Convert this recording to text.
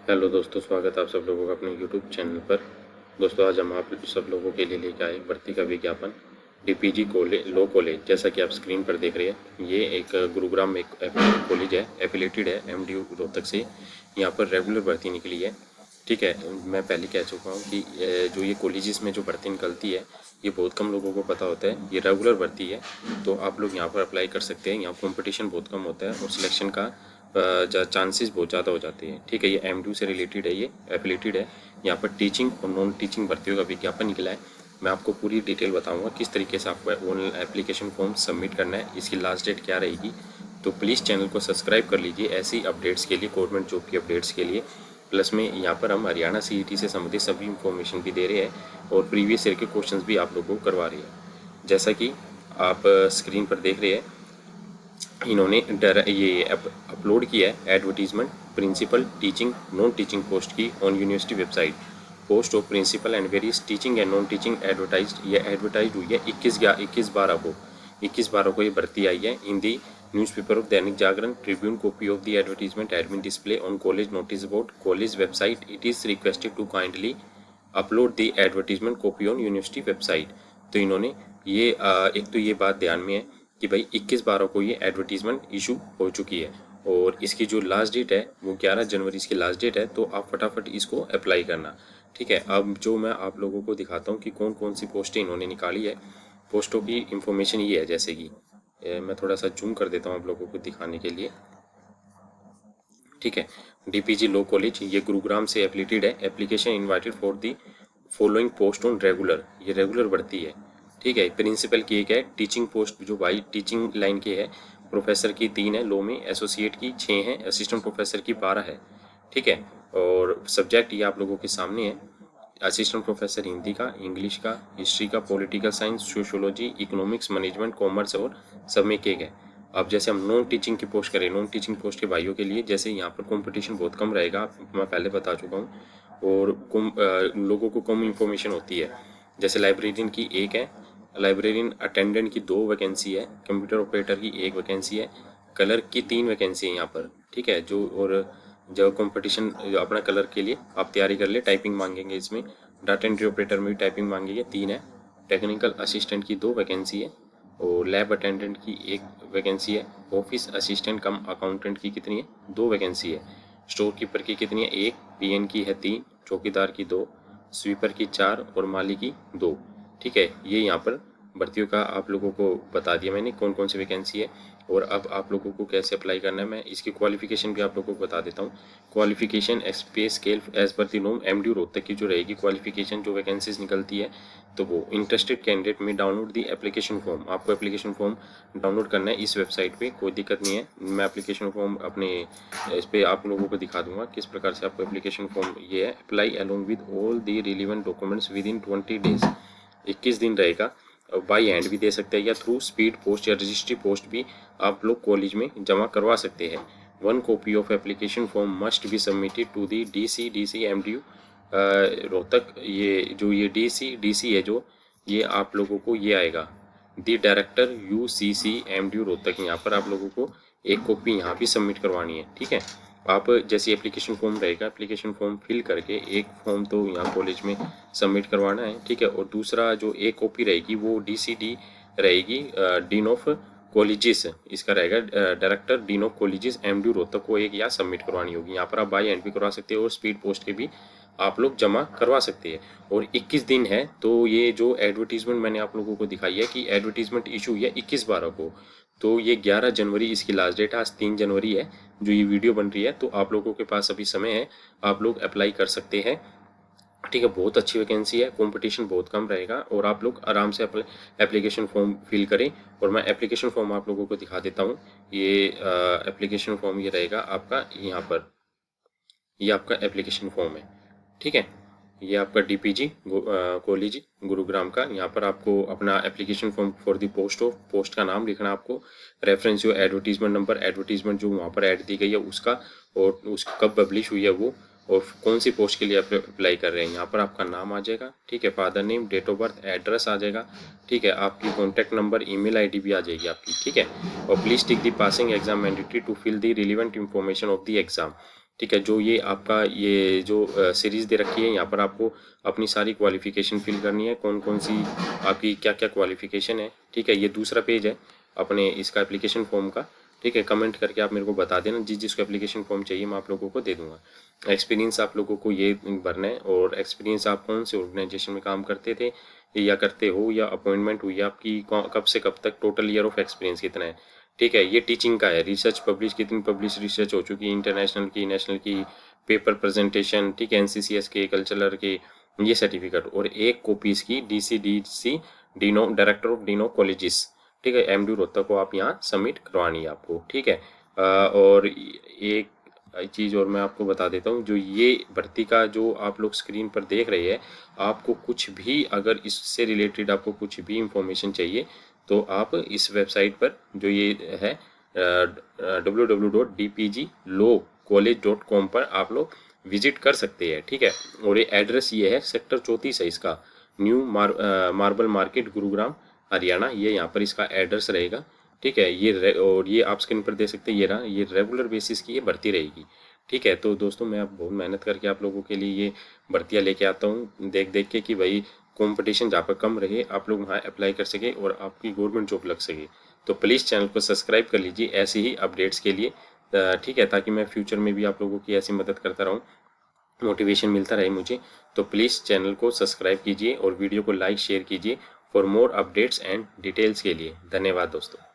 Hello दोस्तों, स्वागत है आप सब लोगों का अपने यूट्यूब चैनल पर। दोस्तों, आज हम आप सब लोगों के लिए लेकर आए भर्ती का विज्ञापन डीपीजी लॉ कॉलेज। जैसा कि आप स्क्रीन पर देख रहे हैं, ये एक गुरुग्राम में एक कॉलेज है, एफिलेटेड है एमडीयू रोहतक से। यहाँ पर रेगुलर भर्ती निकली है। ठीक है, मैं पहले कह चुका हूँ कि जो ये कॉलेजेस में जो भर्ती निकलती है, ये बहुत कम लोगों को पता होता है। ये रेगुलर भर्ती है, तो आप लोग यहाँ पर अप्लाई कर सकते हैं। यहाँ कंपटीशन बहुत कम होता है और सिलेक्शन का चांसेस बहुत ज़्यादा हो जाते हैं। ठीक है, ये एमडीयू से रिलेटेड है, ये एफिलेटेड है। यहाँ पर टीचिंग और नॉन टीचिंग भर्तियों का विज्ञापन निकला है। मैं आपको पूरी डिटेल बताऊंगा किस तरीके से आपको ऑनलाइन एप्लीकेशन फॉर्म सबमिट करना है, इसकी लास्ट डेट क्या रहेगी। तो प्लीज़ चैनल को सब्सक्राइब कर लीजिए ऐसी अपडेट्स के लिए, गवर्नमेंट जॉब की अपडेट्स के लिए। प्लस में यहाँ पर हम हरियाणा सीईटी से संबंधित सभी इंफॉर्मेशन भी दे रहे हैं और प्रीवियस ईयर के क्वेश्चंस भी आप लोगों को करवा रही है। जैसा कि आप स्क्रीन पर देख रहे हैं, इन्होंने ये अपलोड किया है advertisement principal teaching non teaching post की on university website. Post of principal and various teaching and non teaching advertise हुई है 21/12 को ये भर्ती आई है। इन दी newspaper of Dainik Jagran Tribune copy of the advertisement had been display on college notice board college website. It is requested to kindly upload the advertisement copy on university website. तो इन्होंने ये एक तो ये बात ध्यान में है कि भाई 21/12 को ये एडवर्टीजमेंट इशू हो चुकी है और इसकी जो लास्ट डेट है वो 11 जनवरी इसकी लास्ट डेट है। तो आप फटाफट इसको अप्लाई करना। ठीक है, अब जो मैं आप लोगों को दिखाता हूँ कि कौन कौन सी पोस्टें इन्होंने निकाली है। पोस्टों की इंफॉर्मेशन ये है, जैसे कि मैं थोड़ा सा जूम कर देता हूँ आप लोगों को दिखाने के लिए। ठीक है, डीपीजी लॉ कॉलेज ये गुरुग्राम से एफिलिएटेड है। Application invited for the following post on regular, ये रेगुलर भर्ती है। ठीक है, प्रिंसिपल की एक है, टीचिंग पोस्ट जो भाई टीचिंग लाइन के है, प्रोफेसर की 3 है लॉ में, एसोसिएट की 6 है, असिस्टेंट प्रोफेसर की 12 है। ठीक है, और सब्जेक्ट ये आप लोगों के सामने है। असिस्टेंट प्रोफेसर हिंदी का, इंग्लिश का, हिस्ट्री का, political science, sociology, economics, management, commerce और सब में एक है। अब जैसे हम नॉन टीचिंग की पोस्ट करें, नॉन टीचिंग पोस्ट के भाइयों के लिए जैसे यहाँ पर कंपटीशन बहुत कम रहेगा, मैं पहले बता चुका हूँ, और लोगों को कम इंफॉर्मेशन होती है। जैसे लाइब्रेरियन की 1 है, लाइब्रेरियन अटेंडेंट की 2 वैकेंसी है, कंप्यूटर ऑपरेटर की 1 वैकेंसी है, क्लर्क की 3 वैकेंसी है यहाँ पर। ठीक है, जो और जब कंपटीशन अपना क्लर्क के लिए आप तैयारी कर ले, टाइपिंग मांगेंगे इसमें, डाटा एंट्री ऑपरेटर में भी टाइपिंग मांगेंगे, 3 है, टेक्निकल असिस्टेंट की 2 वैकेंसी है और लैब अटेंडेंट की 1 वैकेंसी है, ऑफिस असिस्टेंट कम अकाउंटेंट की कितनी है, 2 वैकेंसी है, स्टोर कीपर की कितनी है, 1, पीएन की है 3, चौकीदार की 2, स्वीपर की 4 और माली की 2। ठीक है, ये यहाँ पर भर्तियों का आप लोगों को बता दिया मैंने कौन कौन सी वैकेंसी है। और अब आप लोगों को कैसे अप्लाई करना है, मैं इसकी क्वालिफिकेशन भी आप लोगों को बता देता हूँ। क्वालिफिकेशन पे स्केल एज पर दी नॉर्म एमडीयू रोहतक की जो रहेगी क्वालिफिकेशन, जो वैकेंसीज निकलती है, तो वो इंटरेस्टेड कैंडिडेट में डाउनलोड दी एप्लीकेशन फॉर्म। आपको एप्लीकेशन फॉर्म डाउनलोड करना है इस वेबसाइट पे, कोई दिक्कत नहीं है। मैं एप्लीकेशन फॉर्म अपने इस पर आप लोगों को दिखा दूंगा किस प्रकार से आपको एप्लीकेशन फॉर्म ये है। Apply along with all the relevant documents with in 20 days, 21 दिन रहेगा। बाई हैंड भी दे सकते हैं या थ्रू स्पीड पोस्ट या रजिस्ट्री पोस्ट भी आप लोग कॉलेज में जमा करवा सकते हैं। 1 copy of application form must be submitted to the DC MDU Rohtak. ये जो ये डीसी है जो ये आप लोगों को ये आएगा the director UCC MDU Rohtak. यहाँ पर आप लोगों को एक कॉपी यहाँ भी सबमिट करवानी है। ठीक है, आप जैसे एप्लीकेशन फॉर्म रहेगा, एप्लीकेशन फॉर्म फिल करके एक फॉर्म तो यहाँ कॉलेज में सबमिट करवाना है। ठीक है, और दूसरा जो एक कॉपी रहेगी वो डीसीडी रहेगी, डीन ऑफ कॉलेजेस इसका रहेगा, director dean of colleges MDU Rohtak को एक यहाँ सबमिट करवानी होगी। यहाँ पर आप बाई हैंड भी करवा सकते हो और स्पीड पोस्ट के भी आप लोग जमा करवा सकते हैं। और 21 दिन है, तो ये जो एडवर्टीजमेंट मैंने आप लोगों को दिखाई है कि एडवर्टीजमेंट इशू हुई है 21/12 को, तो ये 11 जनवरी इसकी लास्ट डेट है। आज 3 जनवरी है जो ये वीडियो बन रही है, तो आप लोगों के पास अभी समय है, आप लोग अप्लाई कर सकते हैं। ठीक है, बहुत अच्छी वैकेंसी है, कंपटीशन बहुत कम रहेगा और आप लोग आराम से एप्लीकेशन फॉर्म फिल करें। और मैं एप्लीकेशन फॉर्म आप लोगों को दिखा देता हूँ। ये एप्लीकेशन फॉर्म ये रहेगा आपका यहाँ पर, ये आपका एप्लीकेशन फॉर्म है। ठीक है, ये आपका डीपीजी कॉलेज गुरुग्राम का। यहाँ पर आपको अपना application form for the post का नाम लिखना आपको, रेफरेंस जो एडवर्टीजमेंट नंबर, एडवर्टीजमेंट जो वहाँ पर ऐड दी गई है उसका, और उसकी कब पब्लिश हुई है वो, और कौन सी पोस्ट के लिए आप अप्लाई कर रहे हैं। यहाँ पर आपका नाम आ जाएगा। ठीक है, father name, date of birth, address आ जाएगा। ठीक है, आपकी कॉन्टैक्ट नंबर, ईमेल आईडी भी आ जाएगी आपकी। ठीक है, और please tick the passing exam mandatory to fill the relevant information of the exam. ठीक है। जो ये आपका ये जो सीरीज़ दे रखी है, यहाँ पर आपको अपनी सारी क्वालिफ़िकेशन फिल करनी है, कौन कौन सी आपकी क्या क्या क्वालिफ़िकेशन है। ठीक है, ये दूसरा पेज है अपने इसका एप्लीकेशन फॉर्म का। ठीक है, कमेंट करके आप मेरे को बता देना, जिसको एप्लीकेशन फॉर्म चाहिए मैं आप लोगों को दे दूंगा। एक्सपीरियंस आप लोगों को ये भरना है, और एक्सपीरियंस आप कौन से ऑर्गेनाइजेशन में काम करते थे या करते हो, या अपॉइंटमेंट हुई आपकी कब से कब तक, टोटल ईयर ऑफ एक्सपीरियंस कितना है। ठीक है, ये टीचिंग का है। रिसर्च पब्लिश कितनी पब्लिश रिसर्च हो चुकी है, इंटरनेशनल की, नेशनल की, पेपर प्रेजेंटेशन, ठीक है, एनसीसीएस के, कल्चरल के, ये सर्टिफिकेट, और एक कॉपी इसकी DCDC dean director of dean colleges, ठीक है, एमडी रोहतक को आप यहाँ सबमिट करवानी है आपको। ठीक है, और एक चीज़ और मैं आपको बता देता हूँ, जो ये भर्ती का जो आप लोग स्क्रीन पर देख रहे हैं, आपको कुछ भी अगर इससे रिलेटेड आपको कुछ भी इंफॉर्मेशन चाहिए तो आप इस वेबसाइट पर जो ये है www.dpglowcollege.com पर आप लोग विजिट कर सकते हैं। ठीक है, और ये एड्रेस ये है, सेक्टर 34 है इसका, new marble market, Gurugram, Haryana, ये यहाँ पर इसका एड्रेस रहेगा। ठीक है, और ये आप स्क्रीन पर दे सकते हैं, ये रहा, ये रेगुलर बेसिस की ये भर्ती रहेगी। ठीक है, तो दोस्तों मैं बहुत मेहनत करके आप लोगों के लिए ये भर्तियाँ लेके आता हूँ, देख देख के कि भाई कंपटीशन जहाँ पर कम रहे, आप लोग वहाँ अप्लाई कर सके और आपकी गवर्नमेंट जॉब लग सके। तो प्लीज़ चैनल को सब्सक्राइब कर लीजिए ऐसे ही अपडेट्स के लिए। ठीक है, ताकि मैं फ्यूचर में भी आप लोगों की ऐसी मदद करता रहूँ, मोटिवेशन मिलता रहे मुझे। तो प्लीज़ चैनल को सब्सक्राइब कीजिए और वीडियो को लाइक शेयर कीजिए for more updates and details के लिए। धन्यवाद दोस्तों।